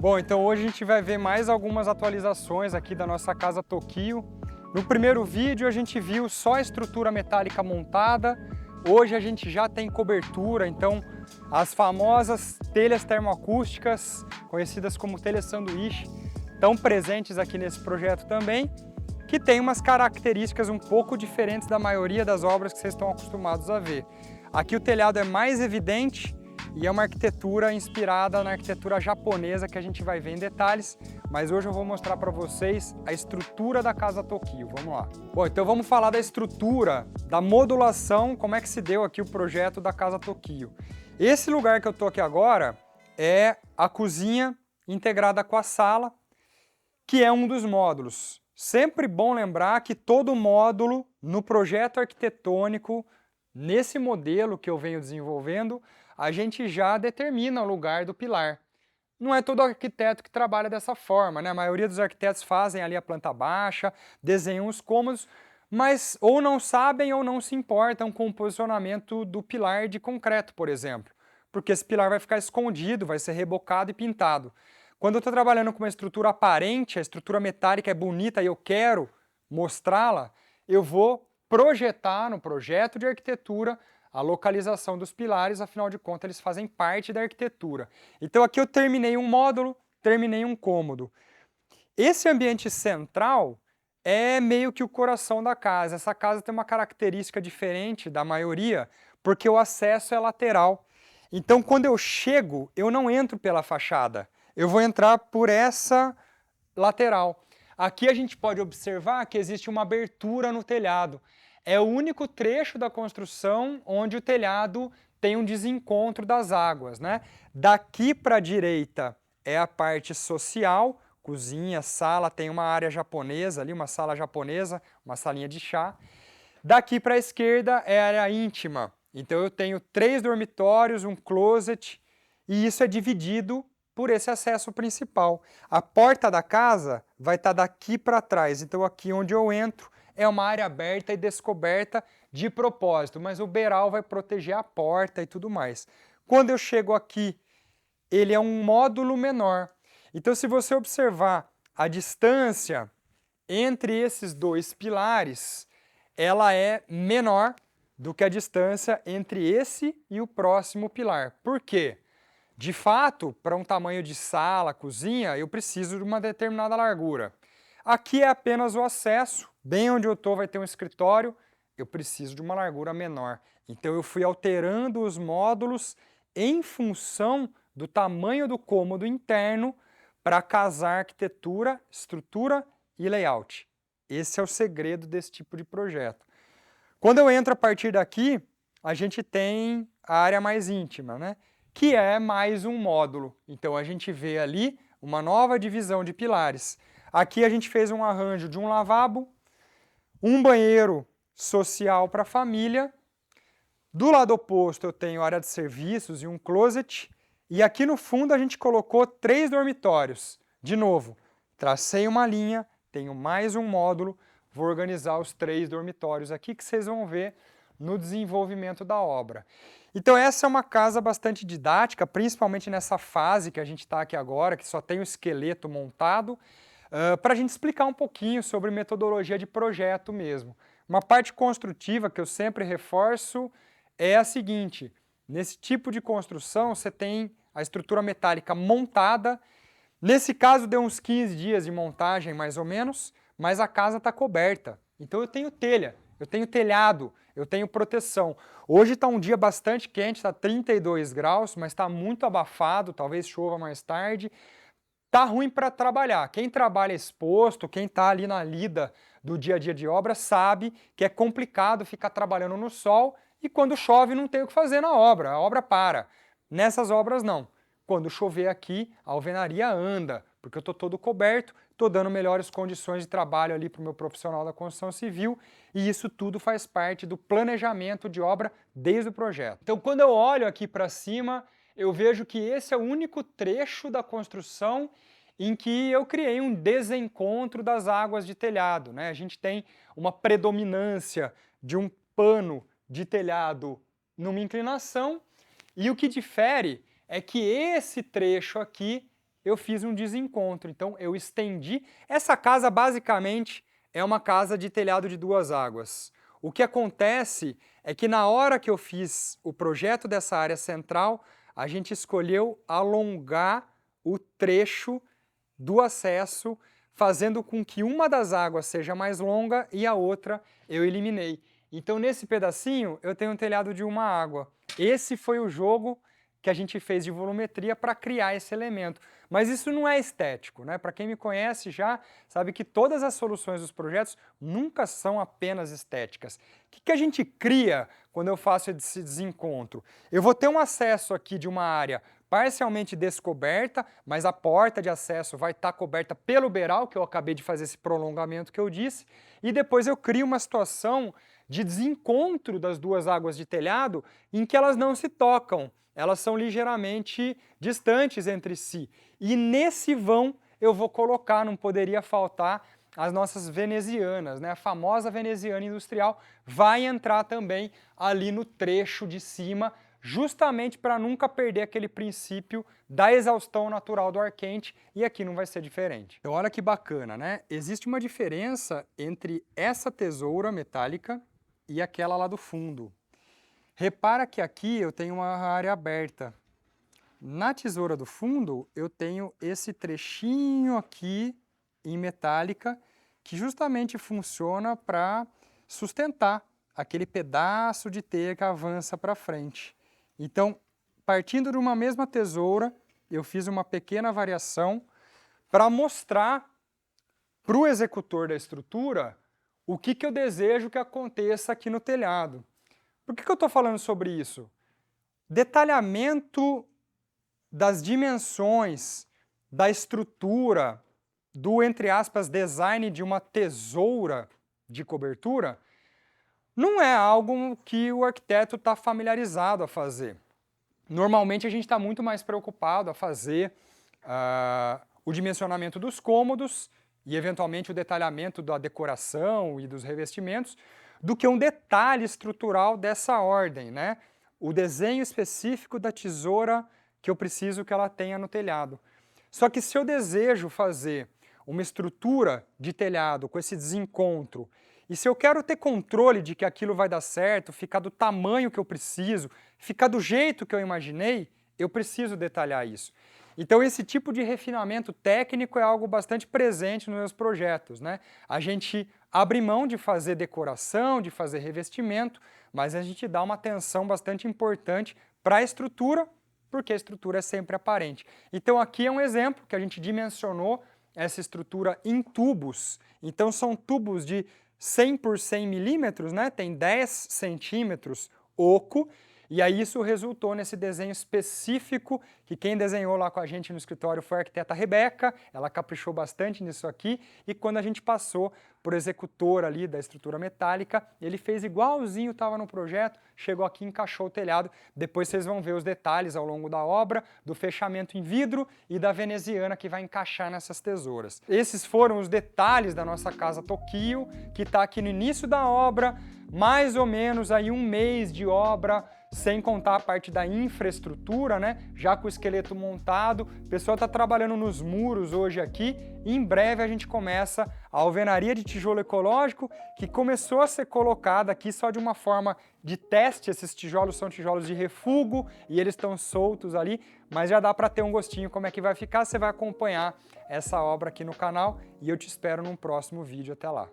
Bom, então hoje a gente vai ver mais algumas atualizações aqui da nossa casa Tokio. No primeiro vídeo a gente viu só a estrutura metálica montada, hoje a gente já tem cobertura, então as famosas telhas termoacústicas, conhecidas como telhas sanduíche, estão presentes aqui nesse projeto também, que tem umas características um pouco diferentes da maioria das obras que vocês estão acostumados a ver. Aqui o telhado é mais evidente, e é uma arquitetura inspirada na arquitetura japonesa que a gente vai ver em detalhes, mas hoje eu vou mostrar para vocês a estrutura da Casa Tokio. Vamos lá. Bom, então vamos falar da estrutura, da modulação, como é que se deu aqui o projeto da Casa Tokio. Esse lugar que eu estou aqui agora é a cozinha integrada com a sala, que é um dos módulos. Sempre bom lembrar que todo módulo no projeto arquitetônico, nesse modelo que eu venho desenvolvendo, a gente já determina o lugar do pilar. Não é todo arquiteto que trabalha dessa forma, né? A maioria dos arquitetos fazem ali a planta baixa, desenham os cômodos, mas ou não sabem ou não se importam com o posicionamento do pilar de concreto, por exemplo, porque esse pilar vai ficar escondido, vai ser rebocado e pintado. Quando eu estou trabalhando com uma estrutura aparente, a estrutura metálica é bonita e eu quero mostrá-la, eu vou projetar no projeto de arquitetura a localização dos pilares, afinal de contas eles fazem parte da arquitetura. Então aqui eu terminei um módulo, terminei um cômodo. Esse ambiente central é meio que o coração da casa. Essa casa tem uma característica diferente da maioria, porque o acesso é lateral. Então quando eu chego, eu não entro pela fachada, eu vou entrar por essa lateral. Aqui a gente pode observar que existe uma abertura no telhado. É o único trecho da construção onde o telhado tem um desencontro das águas, né? Daqui para a direita é a parte social, cozinha, sala, tem uma área japonesa ali, uma sala japonesa, uma salinha de chá. Daqui para a esquerda é a área íntima. Então eu tenho 3 dormitórios, um closet, e isso é dividido por esse acesso principal. A porta da casa vai estar daqui para trás, então aqui onde eu entro é uma área aberta e descoberta de propósito, mas o beiral vai proteger a porta e tudo mais. Quando eu chego aqui, ele é um módulo menor. Então se você observar a distância entre esses dois pilares, ela é menor do que a distância entre esse e o próximo pilar. Por quê? De fato, para um tamanho de sala, cozinha, eu preciso de uma determinada largura. Aqui é apenas o acesso, bem onde eu estou vai ter um escritório, eu preciso de uma largura menor. Então eu fui alterando os módulos em função do tamanho do cômodo interno para casar arquitetura, estrutura e layout. Esse é o segredo desse tipo de projeto. Quando eu entro a partir daqui, a gente tem a área mais íntima, né? Que é mais um módulo. Então a gente vê ali uma nova divisão de pilares. Aqui a gente fez um arranjo de um lavabo, um banheiro social para a família. Do lado oposto eu tenho área de serviços e um closet. E aqui no fundo a gente colocou 3 dormitórios. De novo, tracei uma linha, tenho mais um módulo, vou organizar os 3 dormitórios aqui que vocês vão ver no desenvolvimento da obra. Então essa é uma casa bastante didática, principalmente nessa fase que a gente está aqui agora, que só tem o esqueleto montado, para a gente explicar um pouquinho sobre metodologia de projeto mesmo. Uma parte construtiva que eu sempre reforço é a seguinte: nesse tipo de construção você tem a estrutura metálica montada. Nesse caso deu uns 15 dias de montagem mais ou menos, mas a casa está coberta. Então eu tenho telha, eu tenho telhado, eu tenho proteção. Hoje está um dia bastante quente, está 32 graus, mas está muito abafado, talvez chova mais tarde. Tá ruim para trabalhar. Quem trabalha exposto, quem está ali na lida do dia a dia de obra, sabe que é complicado ficar trabalhando no sol e quando chove não tem o que fazer na obra, a obra para. Nessas obras não. Quando chover aqui, a alvenaria anda, porque eu estou todo coberto, estou dando melhores condições de trabalho ali para o meu profissional da construção civil e isso tudo faz parte do planejamento de obra desde o projeto. Então quando eu olho aqui para cima, eu vejo que esse é o único trecho da construção em que eu criei um desencontro das águas de telhado, né? A gente tem uma predominância de um pano de telhado numa inclinação e o que difere é que esse trecho aqui eu fiz um desencontro, então eu estendi. Essa casa basicamente é uma casa de telhado de 2 águas. O que acontece é que na hora que eu fiz o projeto dessa área central, a gente escolheu alongar o trecho do acesso, fazendo com que uma das águas seja mais longa e a outra eu eliminei. Então nesse pedacinho eu tenho um telhado de 1 água. Esse foi o jogo que a gente fez de volumetria para criar esse elemento. Mas isso não é estético, né? Para quem me conhece já sabe que todas as soluções dos projetos nunca são apenas estéticas. O que a gente cria quando eu faço esse desencontro? Eu vou ter um acesso aqui de uma área parcialmente descoberta, mas a porta de acesso vai estar coberta pelo beiral, que eu acabei de fazer esse prolongamento que eu disse, e depois eu crio uma situação de desencontro das 2 águas de telhado em que elas não se tocam. Elas são ligeiramente distantes entre si. E nesse vão eu vou colocar, não poderia faltar, as nossas venezianas, né? A famosa veneziana industrial vai entrar também ali no trecho de cima, justamente para nunca perder aquele princípio da exaustão natural do ar quente, e aqui não vai ser diferente. Então olha que bacana, né? Existe uma diferença entre essa tesoura metálica e aquela lá do fundo. Repara que aqui eu tenho uma área aberta. Na tesoura do fundo, eu tenho esse trechinho aqui em metálica que justamente funciona para sustentar aquele pedaço de teia que avança para frente. Então, partindo de uma mesma tesoura, eu fiz uma pequena variação para mostrar para o executor da estrutura o que eu desejo que aconteça aqui no telhado. Por que eu estou falando sobre isso? Detalhamento das dimensões, da estrutura, do, entre aspas, design de uma tesoura de cobertura, não é algo que o arquiteto está familiarizado a fazer. Normalmente a gente está muito mais preocupado a fazer o dimensionamento dos cômodos e eventualmente o detalhamento da decoração e dos revestimentos, do que um detalhe estrutural dessa ordem, né? O desenho específico da tesoura que eu preciso que ela tenha no telhado. Só que se eu desejo fazer uma estrutura de telhado com esse desencontro, e se eu quero ter controle de que aquilo vai dar certo, ficar do tamanho que eu preciso, ficar do jeito que eu imaginei, eu preciso detalhar isso. Então esse tipo de refinamento técnico é algo bastante presente nos meus projetos, né? A gente abre mão de fazer decoração, de fazer revestimento, mas a gente dá uma atenção bastante importante para a estrutura, porque a estrutura é sempre aparente. Então aqui é um exemplo que a gente dimensionou essa estrutura em tubos. Então são tubos de 100 por 100 milímetros, né? Tem 10 centímetros oco, e aí isso resultou nesse desenho específico, que quem desenhou lá com a gente no escritório foi a arquiteta Rebeca, ela caprichou bastante nisso aqui, e quando a gente passou por executor ali da estrutura metálica, ele fez igualzinho, estava no projeto, chegou aqui e encaixou o telhado. Depois vocês vão ver os detalhes ao longo da obra, do fechamento em vidro e da veneziana que vai encaixar nessas tesouras. Esses foram os detalhes da nossa casa Tokyo, que está aqui no início da obra, mais ou menos aí 1 mês de obra, sem contar a parte da infraestrutura, né? Já com o esqueleto montado, o pessoal está trabalhando nos muros hoje aqui, e em breve a gente começa a alvenaria de tijolo ecológico, que começou a ser colocada aqui só de uma forma de teste. Esses tijolos são tijolos de refúgio e eles estão soltos ali, mas já dá para ter um gostinho como é que vai ficar. Você vai acompanhar essa obra aqui no canal e eu te espero num próximo vídeo. Até lá!